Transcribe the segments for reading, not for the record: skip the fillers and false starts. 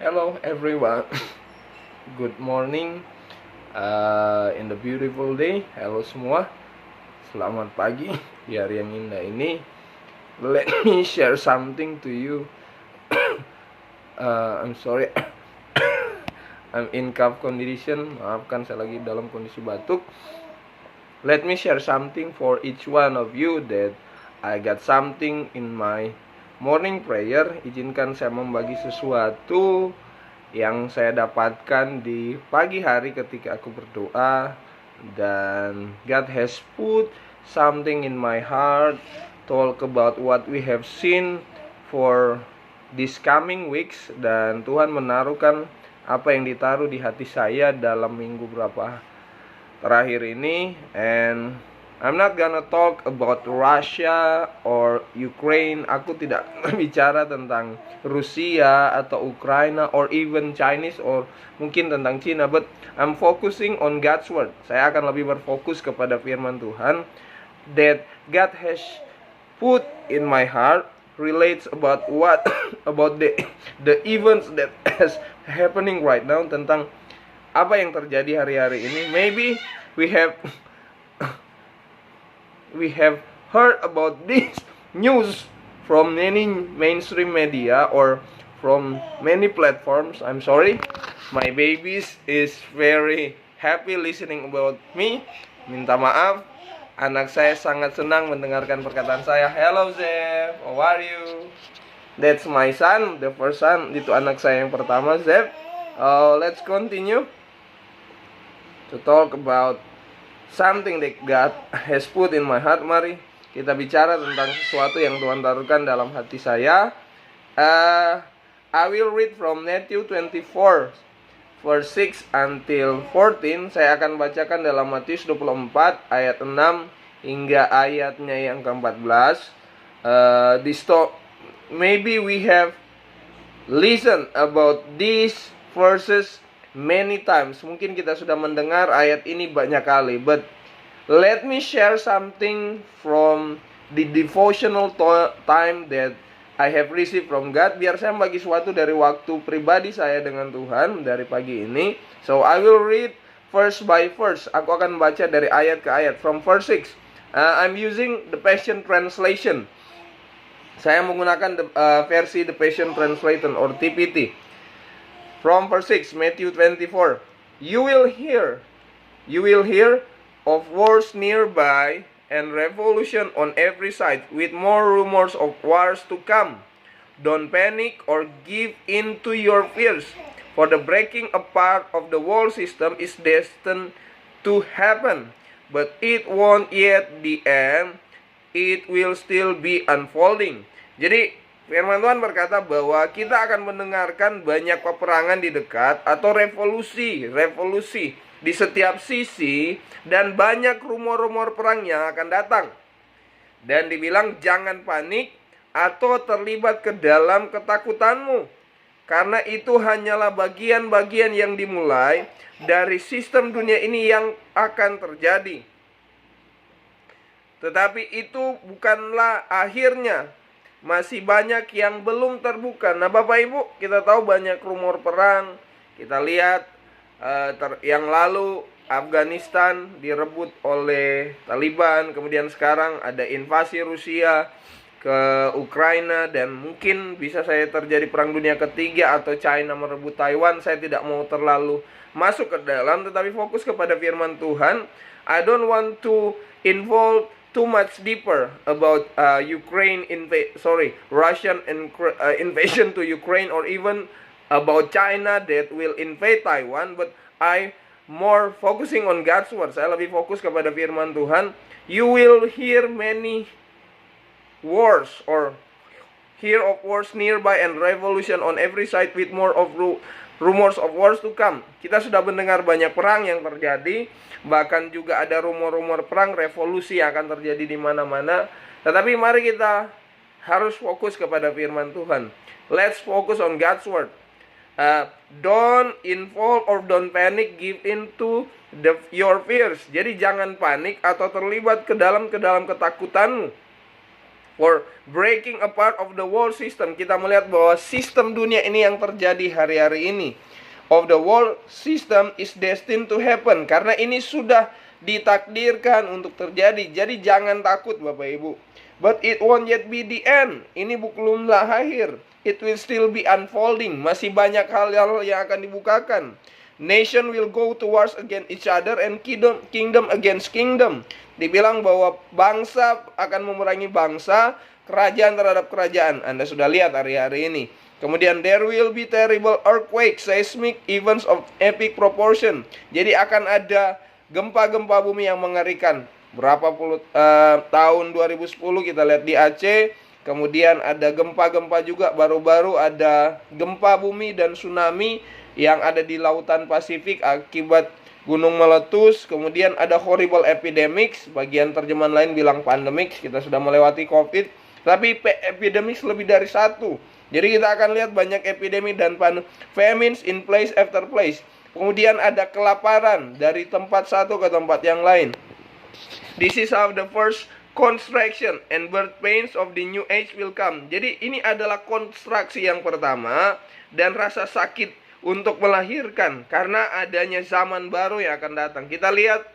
Hello everyone. Good morning in the beautiful day. Halo semua. Selamat pagi di hari yang indah ini. Let me share something to you. I'm sorry. I'm in cough condition. Maafkan, saya lagi dalam kondisi batuk. Let me share something for each one of you that I got something in my morning prayer. Izinkan saya membagi sesuatu yang saya dapatkan di pagi hari ketika aku berdoa. Dan God has put something in my heart, talk about what we have seen for this coming weeks. Dan Tuhan menaruhkan apa yang ditaruh di hati saya dalam minggu berapa terakhir ini. And I'm not gonna talk about Russia or Ukraine. Aku tidak bicara tentang Rusia atau Ukraina or even Chinese or mungkin tentang Cina, but I'm focusing on God's word. Saya akan lebih berfokus kepada firman Tuhan that God has put in my heart, relates about what about the events that is happening right now, tentang apa yang terjadi hari-hari ini. Maybe we have heard about this news from many mainstream media or from many platforms. I'm sorry, my babies is very happy listening about me. Minta maaf, anak saya sangat senang mendengarkan perkataan saya. Hello Zev, how are you? That's my son, the first son. Itu anak saya yang pertama, Zev. Let's continue to talk about something that God has put in my heart. Mari kita bicara tentang sesuatu yang Tuhan taruhkan dalam hati saya. I will read from Matthew 24 verse 6 until 14. Saya akan bacakan dalam Matius 24 ayat 6 hingga ayatnya yang ke-14. Maybe we have listened about these verses many times. Mungkin kita sudah mendengar ayat ini banyak kali. But let me share something from the devotional time that I have received from God. Biar saya bagi sesuatu dari waktu pribadi saya dengan Tuhan dari pagi ini. So I will read verse by verse. Aku akan baca dari ayat ke ayat. From verse 6. I'm using the Passion Translation. Saya menggunakan versi the Passion Translation or TPT. From verse 6, Matthew 24. You will hear of wars nearby and revolution on every side, with more rumors of wars to come. Don't panic or give in to your fears, for the breaking apart of the world system is destined to happen, but it won't yet be end. It will still be unfolding. Jadi firman Tuhan berkata bahwa kita akan mendengarkan banyak peperangan di dekat atau revolusi di setiap sisi, dan banyak rumor-rumor perang yang akan datang. Dan dibilang jangan panik atau terlibat ke dalam ketakutanmu, karena itu hanyalah bagian-bagian yang dimulai dari sistem dunia ini yang akan terjadi. Tetapi itu bukanlah akhirnya. Masih banyak yang belum terbuka. Nah Bapak Ibu, kita tahu banyak rumor perang. Kita lihat yang lalu Afghanistan direbut oleh Taliban. Kemudian sekarang ada invasi Rusia ke Ukraina. Dan mungkin bisa saja terjadi perang dunia ketiga atau China merebut Taiwan. Saya tidak mau terlalu masuk ke dalam, tetapi fokus kepada firman Tuhan. I don't want to involve too much deeper about Russian invasion to Ukraine, or even about China that will invade Taiwan. But I more focusing on God's word. Saya lebih fokus kepada firman Tuhan. You will hear many wars, or hear of wars nearby and revolution on every side, with more of rumors of wars to come. Kita sudah mendengar banyak perang yang terjadi, bahkan juga ada rumor-rumor perang, revolusi yang akan terjadi di mana-mana. Tetapi mari kita harus fokus kepada firman Tuhan. Let's focus on God's word. Don't involve or don't panic, give into your fears. Jadi jangan panik atau terlibat ke dalam ketakutanmu. for breaking apart of the world system. Kita melihat bahwa sistem dunia ini yang terjadi hari-hari ini, of the world system is destined to happen, karena ini sudah ditakdirkan untuk terjadi. Jadi jangan takut Bapak Ibu. But it won't yet be the end. Ini belumlah akhir. It will still be unfolding. Masih banyak hal-hal yang akan dibukakan. Nation will go towards against each other and kingdom against kingdom. Dibilang bahwa bangsa akan memerangi bangsa, kerajaan terhadap kerajaan. Anda sudah lihat hari-hari ini. Kemudian there will be terrible earthquakes, seismic events of epic proportion. Jadi akan ada gempa-gempa bumi yang mengerikan. Berapa puluh tahun 2010 kita lihat di Aceh. Kemudian ada gempa-gempa juga, baru-baru ada gempa bumi dan tsunami yang ada di lautan Pasifik akibat gunung meletus. Kemudian ada horrible epidemics, bagian terjemahan lain bilang pandemics. Kita sudah melewati COVID, tapi epidemics lebih dari satu. Jadi kita akan lihat banyak epidemi dan famines in place after place. Kemudian ada kelaparan dari tempat satu ke tempat yang lain. This is how the first construction and birth pains of the new age will come. Jadi ini adalah konstruksi yang pertama dan rasa sakit untuk melahirkan karena adanya zaman baru yang akan datang. Kita lihat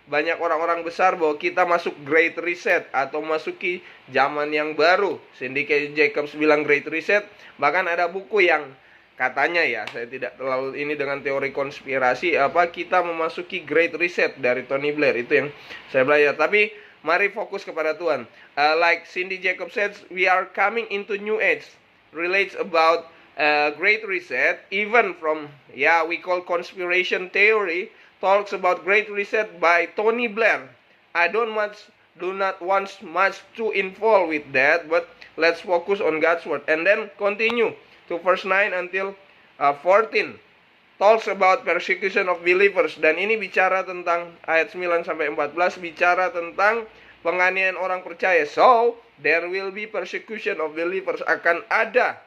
banyak orang-orang besar bahwa kita masuk Great Reset atau masuki zaman yang baru. Cindy Jacobs bilang Great Reset. Bahkan ada buku yang katanya, ya, saya tidak terlalu ini dengan teori konspirasi, kita memasuki Great Reset dari Tony Blair. Itu yang saya belajar. Tapi mari fokus kepada Tuhan. Like Cindy Jacobs said, we are coming into new age. Relates about Great Reset, even from we call conspiration theory, talks about Great Reset by Tony Blair. I do not want much to involve with that, but let's focus on God's word. And then continue to verse 9 until 14. Talks about persecution of believers. Dan ini bicara tentang ayat 9 sampai 14, bicara tentang penganiayaan orang percaya. So, there will be persecution of believers. Akan ada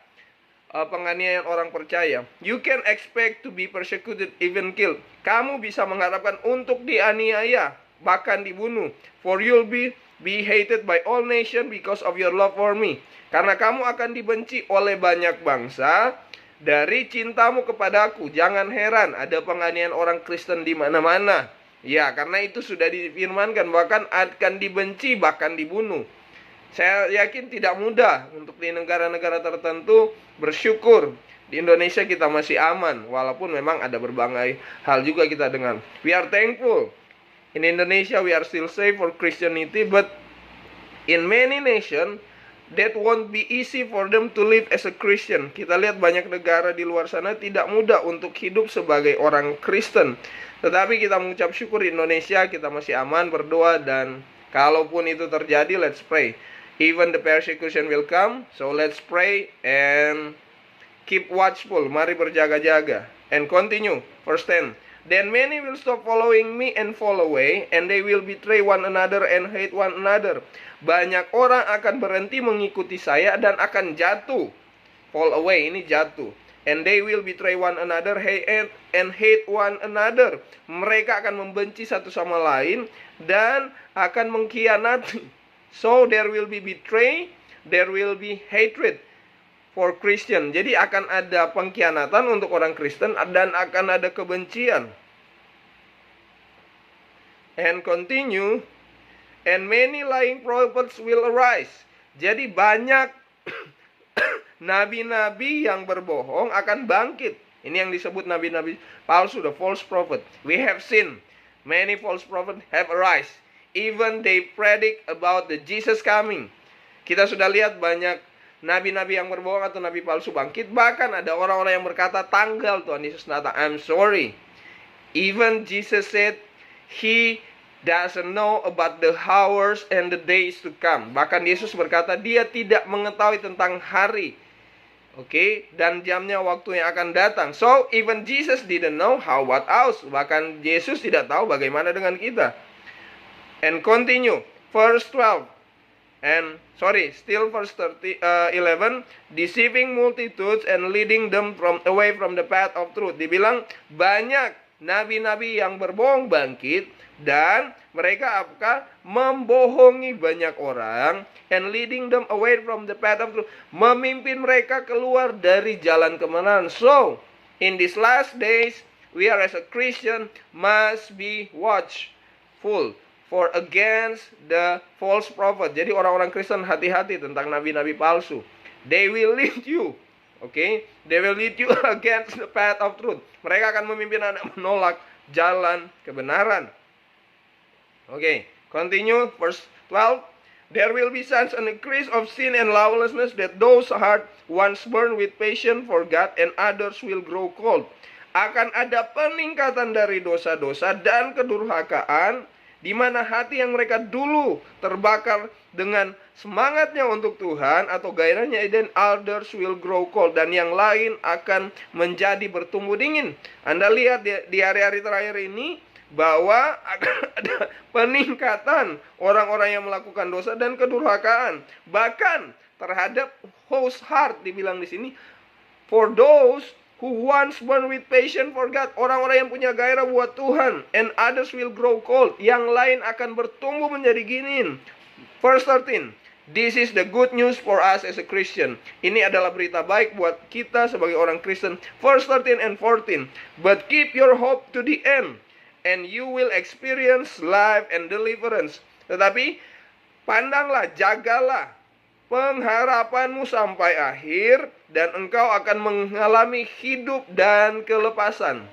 penganiayaan orang percaya. You can expect to be persecuted, even killed. Kamu bisa mengharapkan untuk dianiaya, bahkan dibunuh. For you'll be hated by all nations because of your love for me. Karena kamu akan dibenci oleh banyak bangsa dari cintamu kepadaku. Jangan heran ada penganiayaan orang Kristen di mana-mana. Ya, karena itu sudah difirmankan, bahkan akan dibenci, bahkan dibunuh. Saya yakin tidak mudah untuk di negara-negara tertentu bersyukur. Di Indonesia kita masih aman, walaupun memang ada berbagai hal juga kita dengar. We are thankful. In Indonesia we are still safe for Christianity, but in many nations that won't be easy for them to live as a Christian. Kita lihat banyak negara di luar sana tidak mudah untuk hidup sebagai orang Kristen. Tetapi kita mengucap syukur di Indonesia kita masih aman, berdoa, dan kalaupun itu terjadi, let's pray. Even the persecution will come, so let's pray and keep watchful. Mari berjaga-jaga. And continue, verse 10. Then many will stop following me and fall away, and they will betray one another and hate one another. Banyak orang akan berhenti mengikuti saya dan akan jatuh. Fall away, ini jatuh. And they will betray one another and hate one another. Mereka akan membenci satu sama lain dan akan mengkhianati. So there will be betray, there will be hatred for Christian. Jadi akan ada pengkhianatan untuk orang Kristen dan akan ada kebencian. And continue, and many lying prophets will arise. Jadi banyak nabi-nabi yang berbohong akan bangkit. Ini yang disebut nabi-nabi palsu, the false prophet. We have seen many false prophets have arisen. Even they predict about the Jesus coming. Kita sudah lihat banyak nabi-nabi yang berbohong atau nabi palsu bangkit. Bahkan ada orang-orang yang berkata tanggal Tuhan Yesus datang. I'm sorry. Even Jesus said He doesn't know about the hours and the days to come. Bahkan Yesus berkata dia tidak mengetahui tentang hari, dan jamnya, waktu yang akan datang. So even Jesus didn't know how what else. Bahkan Yesus tidak tahu bagaimana dengan kita. And continue, verse 12. And still verse 11, deceiving multitudes and leading them away from the path of truth. Dibilang banyak nabi-nabi yang berbohong bangkit, dan mereka akan membohongi banyak orang, and leading them away from the path of truth, memimpin mereka keluar dari jalan kebenaran. So, in these last days, we are as a Christian must be watchful for against the false prophet. Jadi orang-orang Kristen hati-hati tentang nabi-nabi palsu. They will lead you, okay? They will lead you against the path of truth. Mereka akan memimpin Anda menolak jalan kebenaran. Okay, continue verse 12. There will be such an increase of sin and lawlessness that those heart once burned with passion for God and others will grow cold. Akan ada peningkatan dari dosa-dosa dan kedurhakaan, di mana hati yang mereka dulu terbakar dengan semangatnya untuk Tuhan atau gairahnya, dan others will grow cold, dan yang lain akan menjadi bertumbuh dingin. Anda lihat di hari-hari terakhir ini bahwa akan ada peningkatan orang-orang yang melakukan dosa dan kedurhakaan, bahkan terhadap whose heart dibilang di sini, for those who once born with passion for God, orang-orang yang punya gairah buat Tuhan, and others will grow cold, yang lain akan bertumbuh menjadi dingin. Verse 13. This is the good news for us as a Christian. Ini adalah berita baik buat kita sebagai orang Kristen. Verse 13 and 14. But keep your hope to the end, and you will experience life and deliverance. Tetapi pandanglah, jagalah pengharapanmu sampai akhir, dan engkau akan mengalami hidup dan kelepasan.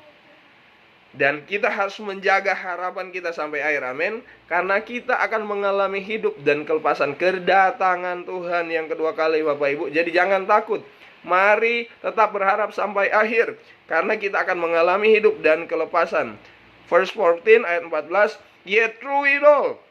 Dan kita harus menjaga harapan kita sampai akhir, amin. Karena kita akan mengalami hidup dan kelepasan, kedatangan Tuhan yang kedua kali, Bapak Ibu. Jadi jangan takut, mari tetap berharap sampai akhir, karena kita akan mengalami hidup dan kelepasan. Verse 14 ayat 14. Yet through it all,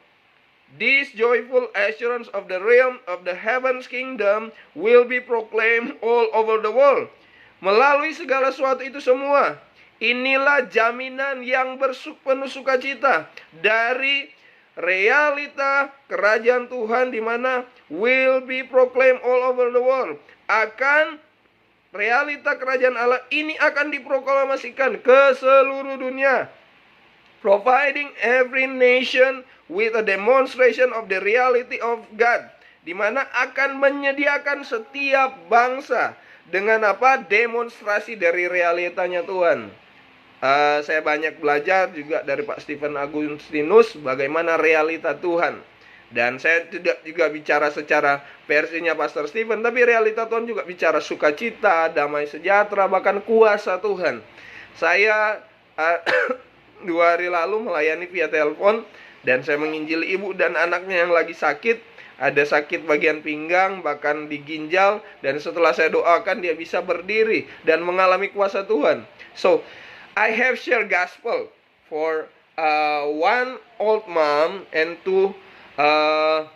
this joyful assurance of the realm of the heaven's kingdom will be proclaimed all over the world. Melalui segala sesuatu itu semua, inilah jaminan yang penuh sukacita dari realita kerajaan Tuhan, di mana will be proclaimed all over the world. Akan realita kerajaan Allah ini akan diproklamasikan ke seluruh dunia, providing every nation with a demonstration of the reality of God, di mana akan menyediakan setiap bangsa dengan apa? Demonstrasi dari realitanya Tuhan. Saya banyak belajar juga dari Pak Stephen Agustinus bagaimana realita Tuhan. Dan saya tidak juga bicara secara versinya Pastor Stephen, tapi realita Tuhan juga bicara sukacita, damai sejahtera, bahkan kuasa Tuhan. Saya 2 hari lalu melayani via telepon, dan saya menginjili ibu dan anaknya yang lagi sakit. Ada sakit bagian pinggang, bahkan di ginjal. Dan setelah saya doakan, dia bisa berdiri dan mengalami kuasa Tuhan. So, I have shared gospel for one old mom and to her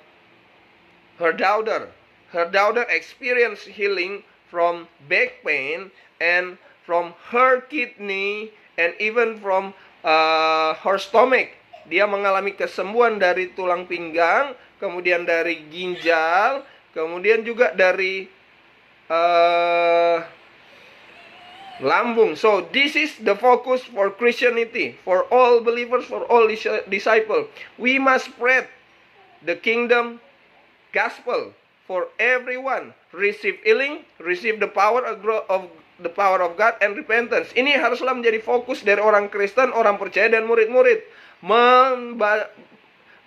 daughter. Her daughter experienced healing from back pain and from her kidney and even from her stomach. Dia mengalami kesembuhan dari tulang pinggang, kemudian dari ginjal, kemudian juga dari lambung. So this is the focus for Christianity, for all believers, for all disciples. We must spread the kingdom gospel for everyone. Receive healing, receive the power of God and repentance. Ini haruslah menjadi fokus dari orang Kristen, orang percaya dan murid-murid.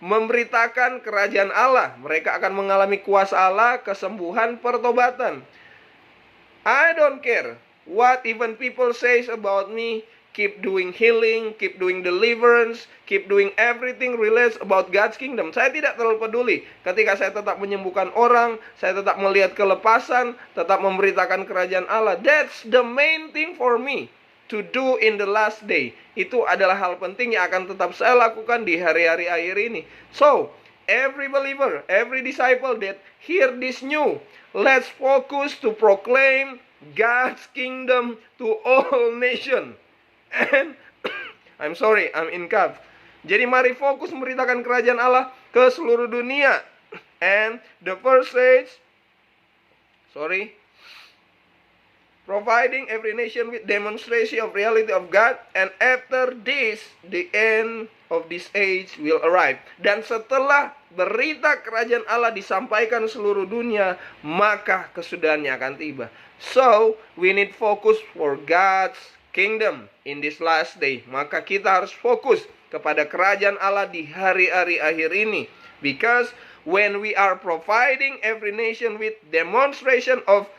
Memberitakan kerajaan Allah. Mereka akan mengalami kuasa Allah, kesembuhan, pertobatan. I don't care what even people says about me. Keep doing healing, keep doing deliverance, keep doing everything relates about God's kingdom. Saya tidak terlalu peduli ketika saya tetap menyembuhkan orang, saya tetap melihat kelepasan, tetap memberitakan kerajaan Allah. That's the main thing for me to do in the last day. Itu adalah hal penting yang akan tetap saya lakukan di hari-hari akhir ini. So, every believer, every disciple that hear this new, let's focus to proclaim God's kingdom to all nations. And I'm sorry, I'm in cup. Jadi mari fokus memberitakan kerajaan Allah ke seluruh dunia. And the first says, providing every nation with demonstration of reality of God, and after this, the end of this age will arrive. Dan setelah berita kerajaan Allah disampaikan seluruh dunia, maka kesudahannya akan tiba. So, we need focus for God's kingdom in this last day. Maka kita harus fokus kepada kerajaan Allah di hari-hari akhir ini. Because when we are providing every nation with demonstration of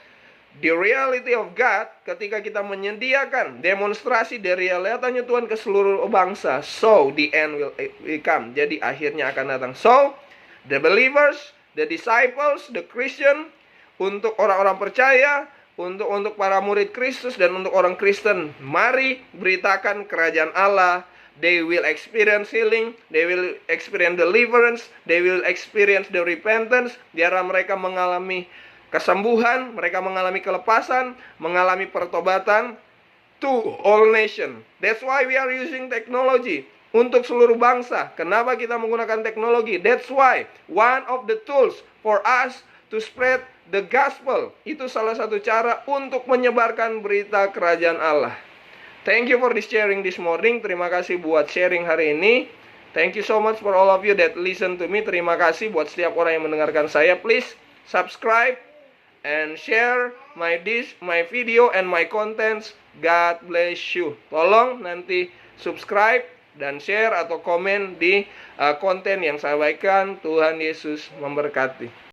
the reality of God, ketika kita menyediakan demonstrasi dari realitanya Tuhan ke seluruh bangsa, so the end will come. Jadi akhirnya akan datang. So, the believers, the disciples, the Christian, untuk orang-orang percaya, untuk para murid Kristus dan untuk orang Kristen, mari beritakan kerajaan Allah. They will experience healing, they will experience deliverance, they will experience the repentance. Biarlah mereka mengalami kesembuhan, mereka mengalami kelepasan, mengalami pertobatan to all nation. That's why we are using technology untuk seluruh bangsa. Kenapa kita menggunakan teknologi? That's why one of the tools for us to spread the gospel. Itu salah satu cara untuk menyebarkan berita kerajaan Allah. Thank you for this sharing this morning. Terima kasih buat sharing hari ini. Thank you so much for all of you that listen to me. Terima kasih buat setiap orang yang mendengarkan saya. Please subscribe and share my video and my contents. God bless you. Tolong nanti subscribe dan share atau komen di konten yang saya bagikan. Tuhan Yesus memberkati.